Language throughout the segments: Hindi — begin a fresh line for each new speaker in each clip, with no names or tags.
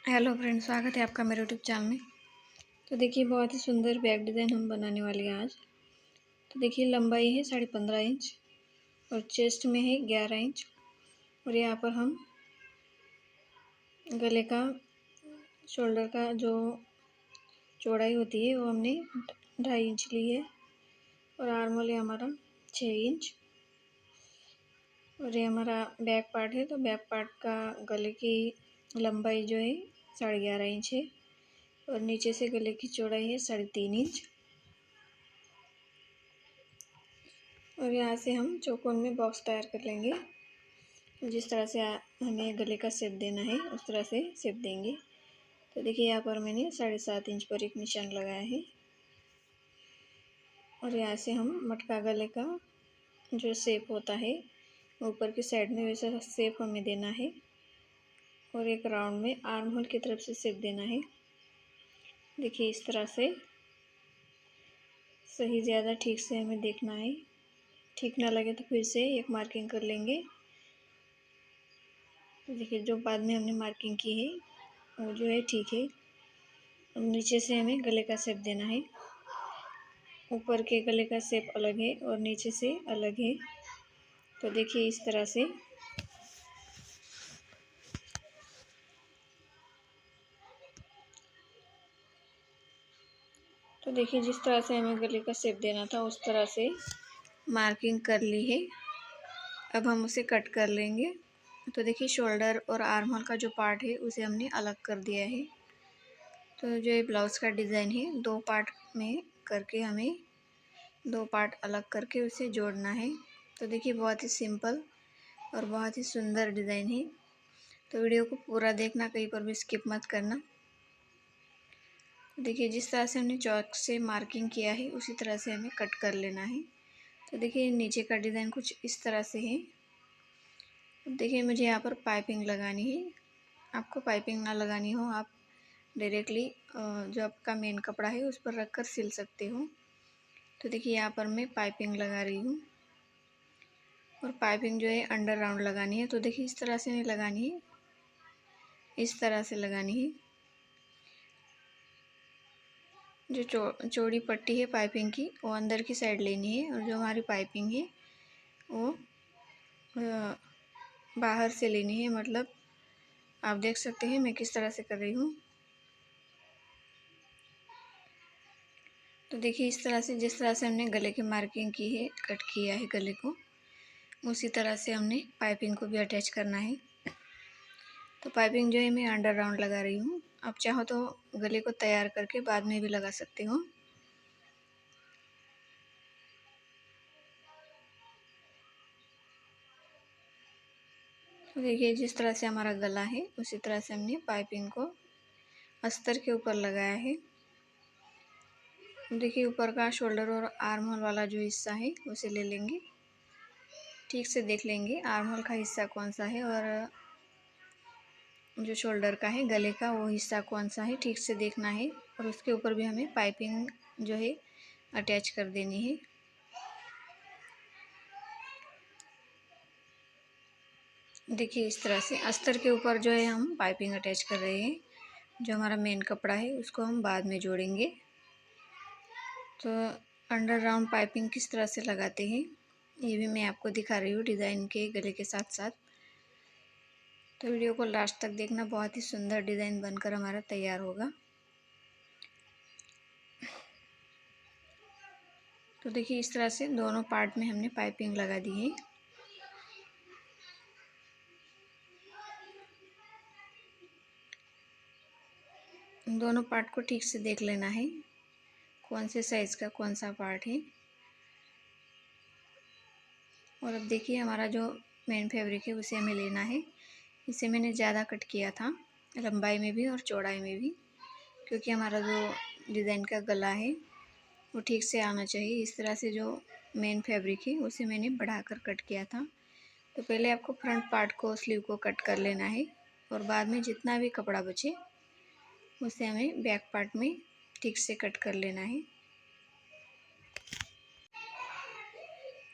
हेलो फ्रेंड्स, स्वागत है आपका मेरे यूट्यूब चैनल में। तो देखिए, बहुत ही सुंदर बैक डिज़ाइन हम बनाने वाले हैं आज। तो देखिए, लंबाई है 15.5 इंच और चेस्ट में है 11 इंच। और यहाँ पर हम गले का शोल्डर का जो चौड़ाई होती है वो हमने 2.5 इंच ली है। और आर्म होल है हमारा 6 इंच। और ये हमारा बैक पार्ट है, तो बैक पार्ट का गले की लंबाई जो है 11.5 इंच है। और नीचे से गले की चौड़ाई है 3.5 इंच। और यहाँ से हम चौकोन में बॉक्स तैयार कर लेंगे। जिस तरह से हमें गले का शेप देना है उस तरह से शेप देंगे। तो देखिए, यहाँ पर मैंने 7.5 इंच पर एक निशान लगाया है। और यहाँ से हम मटका गले का जो शेप होता है ऊपर की साइड में वैसा शेप हमें देना है। और एक राउंड में आर्म होल की तरफ से शेप देना है। देखिए, इस तरह से सही ज़्यादा ठीक से हमें देखना है। ठीक ना लगे तो फिर से एक मार्किंग कर लेंगे। देखिए, जो बाद में हमने मार्किंग की है वो जो है ठीक है। अब नीचे से हमें गले का शेप देना है। ऊपर के गले का शेप अलग है और नीचे से अलग है। तो देखिए, इस तरह से जिस तरह से हमें गले का शेप देना था उस तरह से मार्किंग कर ली है। अब हम उसे कट कर लेंगे। तो देखिए, शोल्डर और आर्म होल का जो पार्ट है उसे हमने अलग कर दिया है। तो जो ये ब्लाउज़ का डिज़ाइन है 2 पार्ट में करके हमें 2 पार्ट अलग करके उसे जोड़ना है। तो देखिए, बहुत ही सिंपल और बहुत ही सुंदर डिज़ाइन है। तो वीडियो को पूरा देखना, कहीं पर भी स्किप मत करना। देखिए, जिस तरह से हमने चौक से मार्किंग किया है उसी तरह से हमें कट कर लेना है। तो देखिए, नीचे का डिज़ाइन कुछ इस तरह से है। देखिए, मुझे यहाँ पर पाइपिंग लगानी है। आपको पाइपिंग ना लगानी हो, आप डायरेक्टली जो आपका मेन कपड़ा है उस पर रख कर सिल सकते हो। तो देखिए, यहाँ पर मैं पाइपिंग लगा रही हूँ। और पाइपिंग जो है अंडर राउंड लगानी है। तो देखिए, इस तरह से नहीं लगानी है, इस तरह से लगानी है। जो चौड़ी पट्टी है पाइपिंग की वो अंदर की साइड लेनी है। और जो हमारी पाइपिंग है वो बाहर से लेनी है। मतलब आप देख सकते हैं मैं किस तरह से कर रही हूँ। तो देखिए, इस तरह से जिस तरह से हमने गले की मार्किंग की है, कट किया है गले को, उसी तरह से हमने पाइपिंग को भी अटैच करना है। तो पाइपिंग जो है मैं अंडर राउंड लगा रही हूँ। आप चाहो तो गले को तैयार करके बाद में भी लगा सकते हो। तो देखिए, जिस तरह से हमारा गला है उसी तरह से हमने पाइपिंग को अस्तर के ऊपर लगाया है। देखिए, ऊपर का शोल्डर और आर्म होल वाला जो हिस्सा है उसे ले लेंगे। ठीक से देख लेंगे आर्म होल का हिस्सा कौन सा है और जो शोल्डर का है गले का वो हिस्सा कौन सा है, ठीक से देखना है। और उसके ऊपर भी हमें पाइपिंग जो है अटैच कर देनी है। देखिए, इस तरह से अस्तर के ऊपर जो है हम पाइपिंग अटैच कर रहे हैं। जो हमारा मेन कपड़ा है उसको हम बाद में जोड़ेंगे। तो अंडर राउंड पाइपिंग किस तरह से लगाते हैं ये भी मैं आपको दिखा रही हूँ डिज़ाइन के गले के साथ साथ। तो वीडियो को लास्ट तक देखना, बहुत ही सुंदर डिज़ाइन बनकर हमारा तैयार होगा। तो देखिए, इस तरह से दोनों पार्ट में हमने पाइपिंग लगा दी है। दोनों पार्ट को ठीक से देख लेना है कौन से साइज़ का कौन सा पार्ट है। और अब देखिए, हमारा जो मेन फैब्रिक है उसे हमें लेना है। इसे मैंने ज़्यादा कट किया था, लंबाई में भी और चौड़ाई में भी, क्योंकि हमारा जो डिज़ाइन का गला है वो ठीक से आना चाहिए। इस तरह से जो मेन फैब्रिक है उसे मैंने बढ़ाकर कट किया था। तो पहले आपको फ्रंट पार्ट को, स्लीव को कट कर लेना है। और बाद में जितना भी कपड़ा बचे उसे हमें बैक पार्ट में ठीक से कट कर लेना है।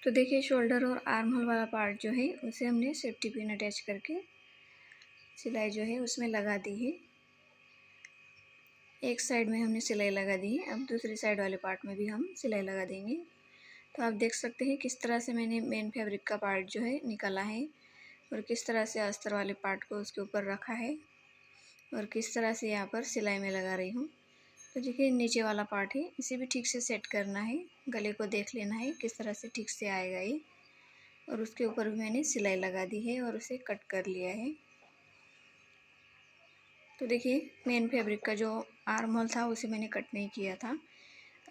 तो देखिए, शोल्डर और आर्म होल वाला पार्ट जो है उसे हमने सेफ्टी पिन अटैच करके सिलाई जो है उसमें लगा दी है। एक साइड में हमने सिलाई लगा दी है, अब दूसरी साइड वाले पार्ट में भी हम सिलाई लगा देंगे। तो आप देख सकते हैं किस तरह से मैंने मेन फैब्रिक का पार्ट जो है निकाला है और किस तरह से अस्तर वाले पार्ट को उसके ऊपर रखा है और किस तरह से यहाँ पर सिलाई में लगा रही हूँ। तो देखिए नीचे वाला पार्ट है, इसे भी ठीक से सेट करना है, गले को देख लेना है किस तरह से ठीक से आएगा ये। और उसके ऊपर भी मैंने सिलाई लगा दी है और उसे कट कर लिया है। तो देखिए मेन फैब्रिक का जो आर्म होल था उसे मैंने कट नहीं किया था,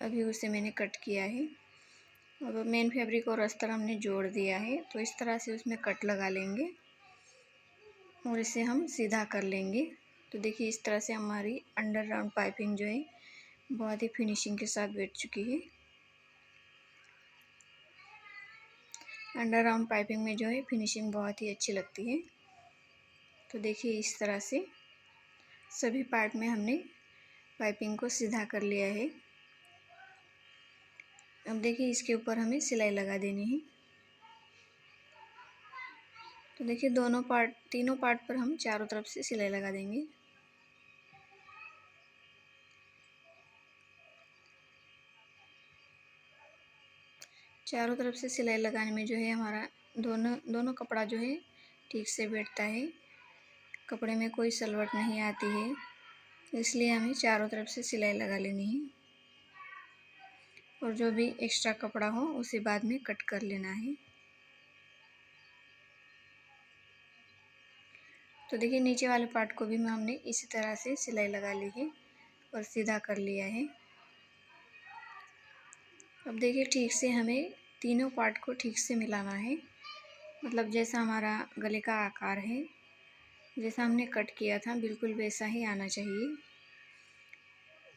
अभी उसे मैंने कट किया है। अब मेन फैब्रिक और अस्तर हमने जोड़ दिया है, तो इस तरह से उसमें कट लगा लेंगे और इसे हम सीधा कर लेंगे। तो देखिए इस तरह से हमारी अंडर राउंड पाइपिंग जो है बहुत ही फिनिशिंग के साथ बैठ चुकी है। अंडर राउंड पाइपिंग में जो है फिनिशिंग बहुत ही अच्छी लगती है। तो देखिए इस तरह से सभी पार्ट में हमने पाइपिंग को सीधा कर लिया है। अब देखिए इसके ऊपर हमें सिलाई लगा देनी है। तो देखिए तीनों पार्ट पर हम चारों तरफ से सिलाई लगा देंगे। चारों तरफ से सिलाई लगाने में जो है हमारा दोनों कपड़ा जो है ठीक से बैठता है, कपड़े में कोई सलवट नहीं आती है, इसलिए हमें चारों तरफ से सिलाई लगा लेनी है और जो भी एक्स्ट्रा कपड़ा हो उसे बाद में कट कर लेना है। तो देखिए नीचे वाले पार्ट को भी हमने इसी तरह से सिलाई लगा ली है और सीधा कर लिया है। अब देखिए ठीक से हमें तीनों पार्ट को ठीक से मिलाना है, मतलब जैसा हमारा गले का आकार है, जैसा हमने कट किया था बिल्कुल वैसा ही आना चाहिए।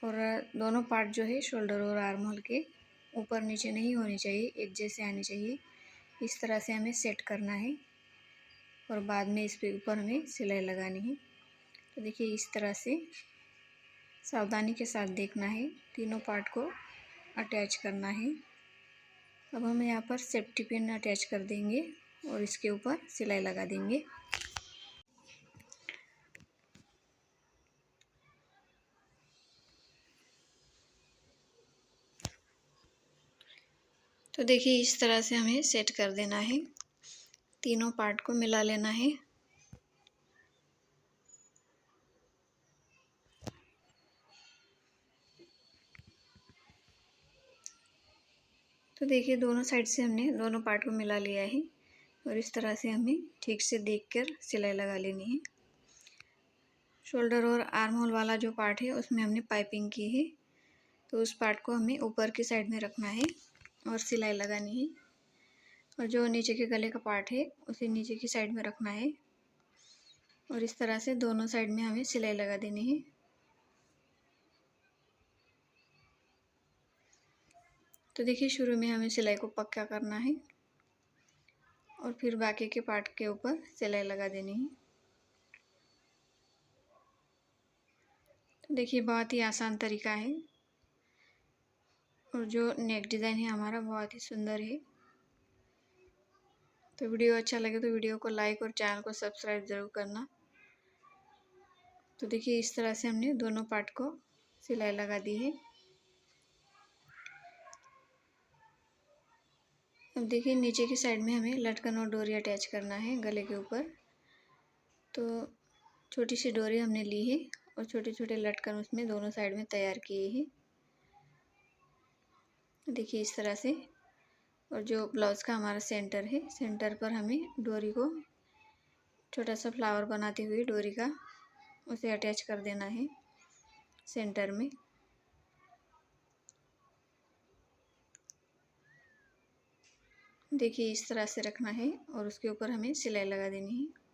और दोनों पार्ट जो है शोल्डर और आर्म होल के ऊपर नीचे नहीं होने चाहिए, एक जैसे आने चाहिए। इस तरह से हमें सेट करना है और बाद में इस पे ऊपर हमें सिलाई लगानी है। तो देखिए इस तरह से सावधानी के साथ देखना है, तीनों पार्ट को अटैच करना है। अब हम यहाँ पर सेफ्टी पिन अटैच कर देंगे और इसके ऊपर सिलाई लगा देंगे। तो देखिए इस तरह से हमें सेट कर देना है, तीनों पार्ट को मिला लेना है। तो देखिए दोनों साइड से हमने दोनों पार्ट को मिला लिया है और इस तरह से हमें ठीक से देखकर सिलाई लगा लेनी है। शोल्डर और आर्म होल वाला जो पार्ट है उसमें हमने पाइपिंग की है, तो उस पार्ट को हमें ऊपर की साइड में रखना है और सिलाई लगानी है। और जो नीचे के गले का पार्ट है उसे नीचे की साइड में रखना है और इस तरह से दोनों साइड में हमें सिलाई लगा देनी है। तो देखिए शुरू में हमें सिलाई को पक्का करना है और फिर बाकी के पार्ट के ऊपर सिलाई लगा देनी है। तो देखिए बहुत ही आसान तरीका है और जो नेक डिज़ाइन है हमारा बहुत ही सुंदर है। तो वीडियो अच्छा लगे तो वीडियो को लाइक और चैनल को सब्सक्राइब ज़रूर करना। तो देखिए इस तरह से हमने दोनों पार्ट को सिलाई लगा दी है। अब देखिए नीचे की साइड में हमें लटकन और डोरी अटैच करना है गले के ऊपर। तो छोटी सी डोरी हमने ली है और छोटे छोटे लटकन उसमें दोनों साइड में तैयार किए हैं, देखिए इस तरह से। और जो ब्लाउज़ का हमारा सेंटर है, सेंटर पर हमें डोरी को छोटा सा फ्लावर बनाते हुए डोरी का उसे अटैच कर देना है सेंटर में। देखिए इस तरह से रखना है और उसके ऊपर हमें सिलाई लगा देनी है।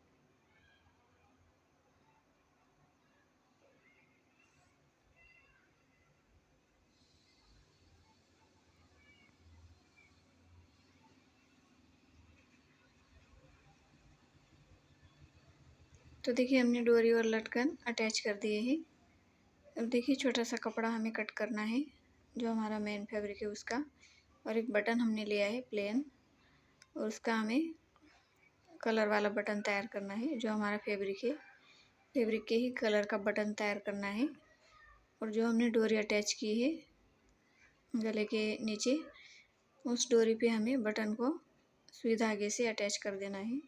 तो देखिए हमने डोरी और लटकन अटैच कर दिए हैं। अब देखिए छोटा सा कपड़ा हमें कट करना है जो हमारा मेन फैब्रिक है उसका, और एक बटन हमने लिया है प्लेन और उसका हमें कलर वाला बटन तैयार करना है। जो हमारा फैब्रिक है, फैब्रिक के ही कलर का बटन तैयार करना है और जो हमने डोरी अटैच की है गले के नीचे, उस डोरी पे हमें बटन को सुई धागे से अटैच कर देना है।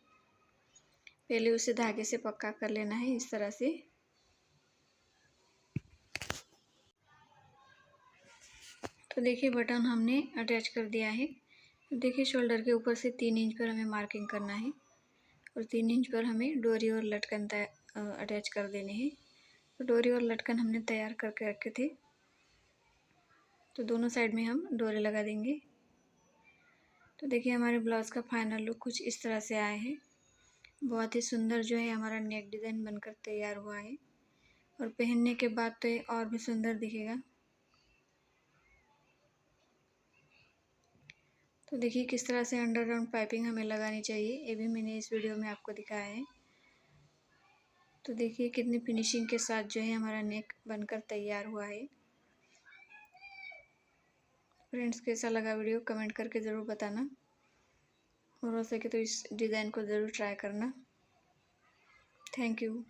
पहले उसे धागे से पक्का कर लेना है इस तरह से। तो देखिए बटन हमने अटैच कर दिया है। देखिए शोल्डर के ऊपर से 3 इंच पर हमें मार्किंग करना है और 3 इंच पर हमें डोरी और लटकन अटैच कर देने हैं। तो डोरी और लटकन हमने तैयार करके रखे थे, तो दोनों साइड में हम डोरी लगा देंगे। तो देखिए हमारे ब्लाउज़ का फाइनल लुक कुछ इस तरह से आया है। बहुत ही सुंदर जो है हमारा नेक डिज़ाइन बनकर तैयार हुआ है और पहनने के बाद तो ये और भी सुंदर दिखेगा। तो देखिए किस तरह से अंडर राउंड पाइपिंग हमें लगानी चाहिए, ये भी मैंने इस वीडियो में आपको दिखाया है। तो देखिए कितनी फिनिशिंग के साथ जो है हमारा नेक बनकर तैयार हुआ है। फ्रेंड्स कैसा लगा वीडियो कमेंट करके ज़रूर बताना और हो सके तो इस डिज़ाइन को ज़रूर ट्राई करना। Thank you.